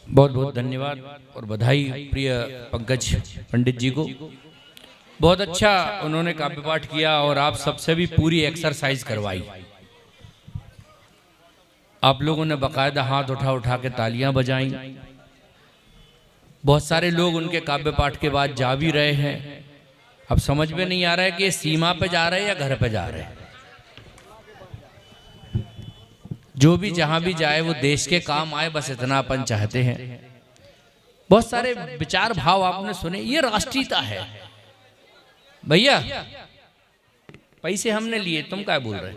बहुत बहुत धन्यवाद और बधाई प्रिय पंकज पंडित जी को। बहुत अच्छा उन्होंने काव्य पाठ किया और आप सबसे भी पूरी एक्सरसाइज करवाई। आप लोगों ने बकायदा हाथ उठा उठा के तालियां बजाई। बहुत सारे लोग उनके काव्य पाठ के बाद जा भी रहे हैं। अब समझ में नहीं आ रहा है कि सीमा पे जा रहे हैं या घर पे जा रहे हैं। जो भी जहां भी जाए वो देश के काम आए, बस इतना अपन चाहते हैं। बहुत सारे विचार भाव आपने सुने, ये राष्ट्रीयता है भैया। पैसे हमने लिए, तुम क्या बोल रहे?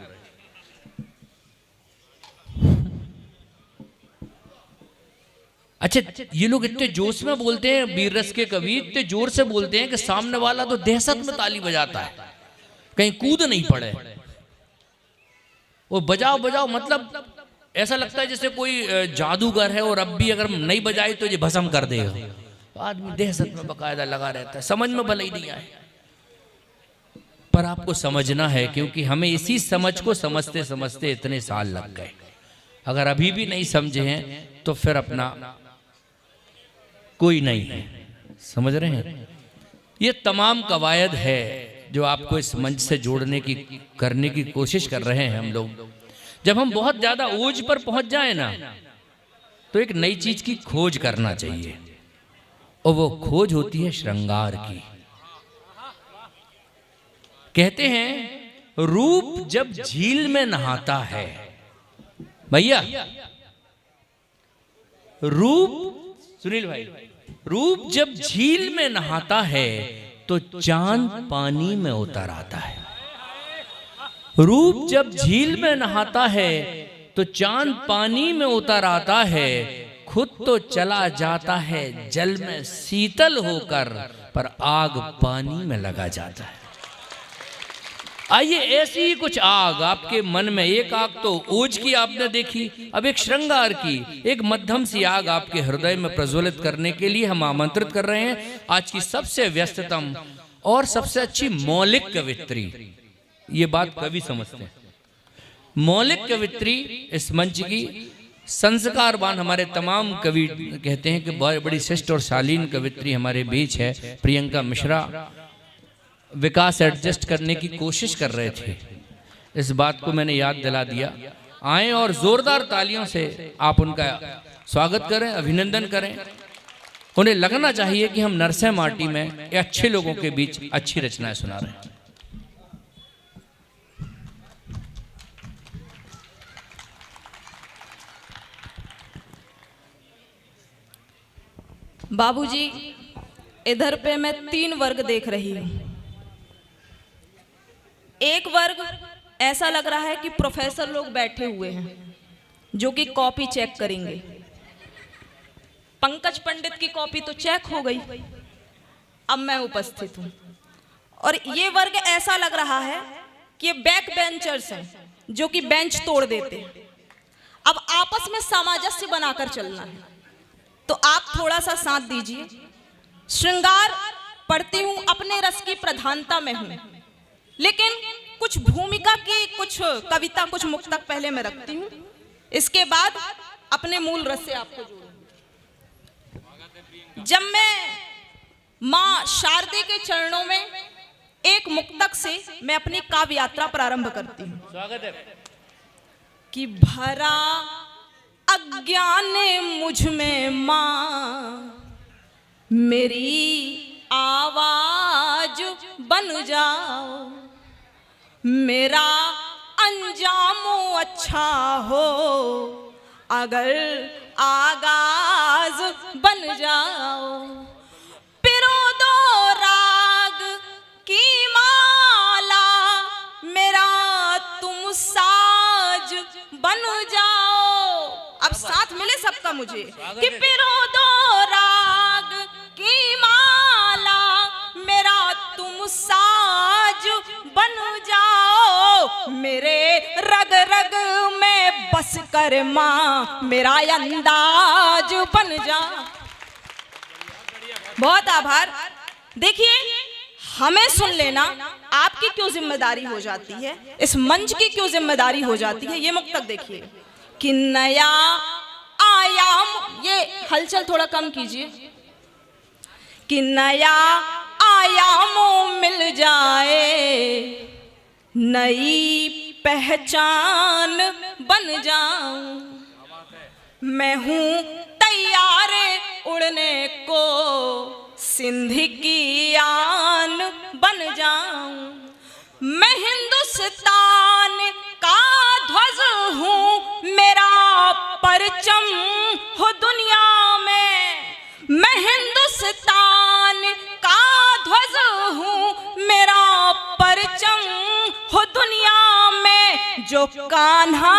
अच्छा, ये लोग इतने जोश में बोलते हैं, वीर रस के कवि इतने जोर से बोलते हैं कि सामने वाला तो दहशत में ताली बजाता है, कहीं कूद नहीं पड़े। वो बजाओ बजाओ, मतलब ऐसा लगता है जैसे कोई जादूगर है और अब भी अगर नहीं बजाए तो ये भस्म कर देगा। तो आदमी दहशत में बकायदा लगा रहता है, समझ में भले ही नहीं आए, पर आपको समझना है, क्योंकि हमें इसी समझ को समझते समझते इतने साल लग गए। अगर अभी भी नहीं समझे हैं तो फिर अपना कोई नहीं है। समझ रहे हैं? ये तमाम कवायद है जो आपको इस मंच से जोड़ने की करने की कोशिश कर रहे हैं हम लोग। जब हम बहुत ज्यादा ओज पर पहुंच जाए ना, तो एक नई चीज की खोज करना चाहिए, और वो खोज होती है श्रृंगार की। कहते हैं रूप जब झील में नहाता है भैया, रूप, सुनील भाई, रूप जब झील में नहाता है तो चांद पानी में उतर आता है। रूप जब झील में नहाता है तो चांद पानी में उतर आता है, खुद तो चला जाता है जल में शीतल होकर, पर आग पानी में लगा जाता है। आइए, ऐसी ही कुछ आग आपके मन में, एक आग तो ओज की आपने देखी, अब एक श्रृंगार की, एक मध्यम सी आग आपके हृदय में प्रज्वलित करने के लिए हम आमंत्रित कर रहे हैं आज की सबसे व्यस्ततम और सबसे अच्छी मौलिक कवित्री। ये बात कवि समझते हैं, मौलिक कवित्री इस मंच की संस्कारवान हमारे तमाम कवि कहते हैं कि बहुत बड़ी श्रेष्ठ और शालीन कवित्री हमारे बीच है। प्रियंका मिश्रा विकास एडजस्ट करने की कोशिश कर रहे थे, इस बात को मैंने याद दिला दिया। आए और जोरदार तालियों से आप उनका स्वागत करें, अभिनंदन करें। उन्हें लगना चाहिए कि हम नरसिंह माटी में अच्छे लोगों के बीच अच्छी रचनाएं सुना रहे हैं। बाबूजी, इधर पे मैं 3 वर्ग देख रही हूँ। एक वर्ग ऐसा लग रहा है कि प्रोफेसर लोग बैठे हुए हैं जो कि कॉपी चेक करेंगे। पंकज पंडित की कॉपी तो चेक हो गई, अब मैं उपस्थित हूँ। और ये वर्ग ऐसा लग रहा है कि ये बैक बेंचर्स हैं जो कि बेंच तोड़ देते हैं। अब आपस में सामंजस्य बनाकर चलना है, तो आप थोड़ा सा साथ दीजिए। श्रृंगार पढ़ती हूँ, अपने रस की प्रधानता में हूँ, लेकिन कुछ भूमिका की, कुछ कविता, कुछ मुक्तक पहले मैं रखती हूँ, इसके बाद अपने मूल रस से आपको जोड़ूंगी। जब मैं माँ शारदे के चरणों में एक मुक्तक से मैं अपनी काव्य यात्रा प्रारंभ करती हूँ। स्वागत है। कि भरा अज्ञान मुझ में माँ, मेरी आवाज बन जाओ, मेरा अंजाम अच्छा हो, अगर आगाज बन जाओ। पिरो दो राग की माला, मेरा तुम साज बन जाओ। अब साथ मिले सबका मुझे कि पिरो दो राग की माला, मेरा तुम साज बन जाओ। मेरे रग रग में बस कर माँ, मेरा अंदाज बन जा। बहुत आभार। देखिए, हमें सुन लेना आपकी क्यों जिम्मेदारी हो जाती है, इस मंच की क्यों जिम्मेदारी हो जाती है। ये मुक्तक देखिए कि नया आयाम ये हलचल थोड़ा कम कीजिए। कि नया आयामों मिल जाए, नई पहचान बन जाऊं, मैं हूं तैयार उड़ने को, सिंध की आन बन जाऊं। मैं हिंदुस्तान का ध्वज हूँ, मेरा परचम हो दुनिया में। मैं हिंदुस्तान का ध्वज हूँ, मेरा परचम हो दुनिया में। जो कान्हा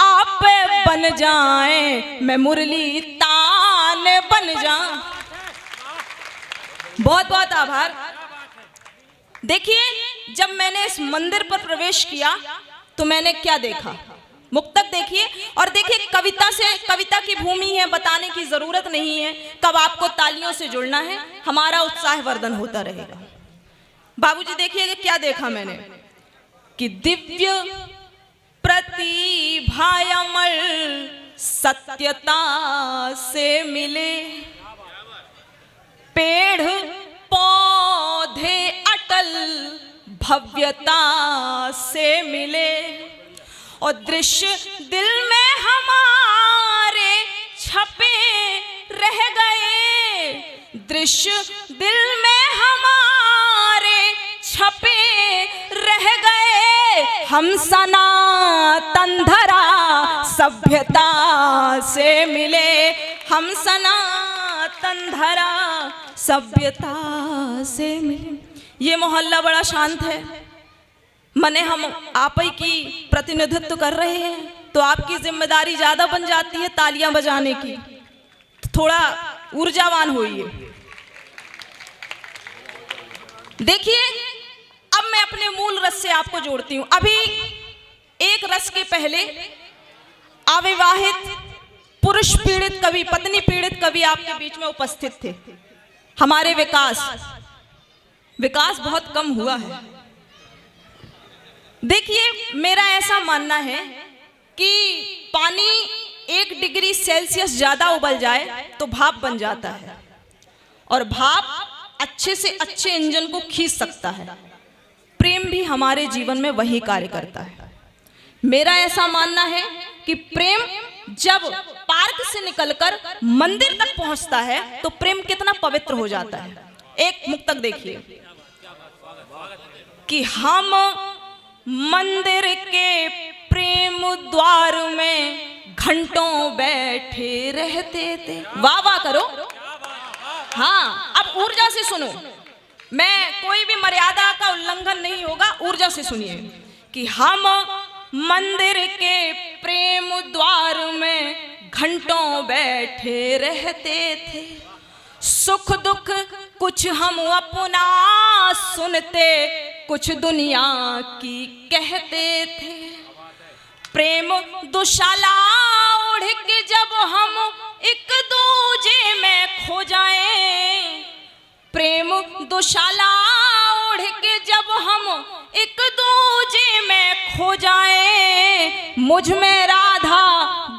आप बन जाएं, मैं मुरली तान बन जाऊं। बहुत बहुत आभार। देखिए, जब मैंने इस मंदिर पर प्रवेश किया तो मैंने क्या देखा, मुक्तक देखिए और देखिए कविता की भूमि है, बताने की जरूरत नहीं है। कब आपको तालियों से जुड़ना है, हमारा उत्साह वर्धन होता रहेगा। बाबूजी देखिए क्या देखा मैंने, कि दिव्य प्रतिभा अमर सत्यता से मिले, पेड़ पौधे अटल भव्यता से मिले, और दृश्य दिल में हमारे छपे रह गए, दृश्य दिल में हमारे छपे रह गए। हम सनातन धरा सभ्यता से मिले, हम सनातन धरा सभ्यता से मिले। ये मोहल्ला बड़ा शांत है, मने हम आप ही की प्रतिनिधित्व कर रहे हैं, तो आपकी जिम्मेदारी ज्यादा बन जाती है तालियां बजाने की। थोड़ा ऊर्जावान होइए। देखिए, अब मैं अपने मूल रस से आपको जोड़ती हूं। अभी एक रस के पहले अविवाहित पुरुष पीड़ित कवि, पत्नी पीड़ित कवि आपके बीच में उपस्थित थे। हमारे विकास बहुत कम हुआ है। देखिए, मेरा ऐसा मानना है कि पानी 1 डिग्री सेल्सियस ज्यादा उबल जाए तो भाप बन जाता है, और भाप अच्छे से अच्छे इंजन को खींच सकता है। प्रेम भी हमारे जीवन में वही कार्य करता है। मेरा ऐसा मानना है कि प्रेम जब पार्क से निकलकर मंदिर तक पहुंचता है तो प्रेम कितना पवित्र हो जाता है। एक मुक्तक देखिए, कि हम मंदिर के प्रेम द्वार में घंटों बैठे रहते थे। वाह वाह करो। हाँ, अब ऊर्जा से सुनो, मैं कोई भी मर्यादा का उल्लंघन नहीं होगा, ऊर्जा से सुनिए। कि हम मंदिर के प्रेम द्वार में घंटों बैठे रहते थे, सुख दुख कुछ हम अपना सुनते, कुछ दुनिया की कहते थे। प्रेम दुशाला ओढ़ के जब हम एक दूजे में खो जाएं, प्रेम दुशाला ओढ़ के जब हम एक दूजे में खो जाएं, मुझ में राधा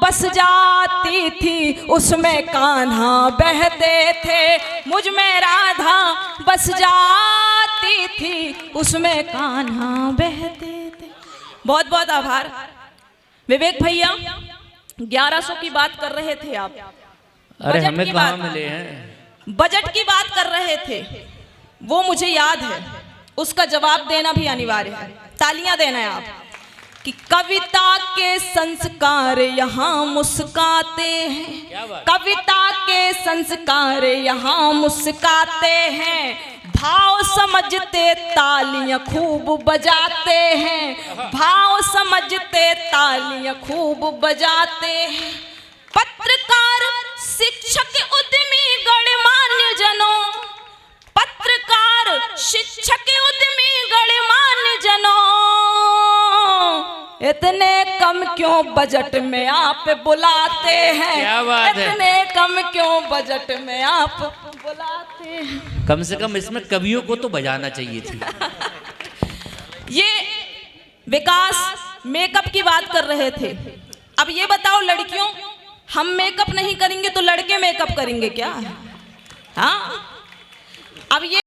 बस जाती थी, उसमें कान्हा बहते थे। मुझ में राधा बस जाती थी, उसमें कान्हा बहते थे। बहुत बहुत आभार। विवेक भैया, 1100 की बात कर रहे थे आप। अरे हमें कहाँ मिले हैं? बजट की बात कर रहे थे, वो मुझे याद है, उसका जवाब देना भी अनिवार्य है। तालियां देना है आप। कि कविता के संस्कार यहाँ मुस्काते हैं, कविता के संस्कार यहाँ मुस्काते हैं, भाव समझते तालियां खूब बजाते हैं, भाव समझते तालियां खूब बजाते हैं। पत्रकार शिक्षक उद्यमी गणमान्य जनों, पत्रकार शिक्षक उद्यमी गणमान्य जनों, इतने कम क्यों बजट में आप बुलाते हैं? क्या बात है? इतने कम क्यों बजट में आप बुलाते हैं? कम से कम इसमें कवियों को तो बजाना चाहिए थी। ये विकास मेकअप की बात कर रहे थे। अब ये बताओ लड़कियों, हम मेकअप नहीं करेंगे तो लड़के मेकअप करेंगे क्या? हाँ, अब ये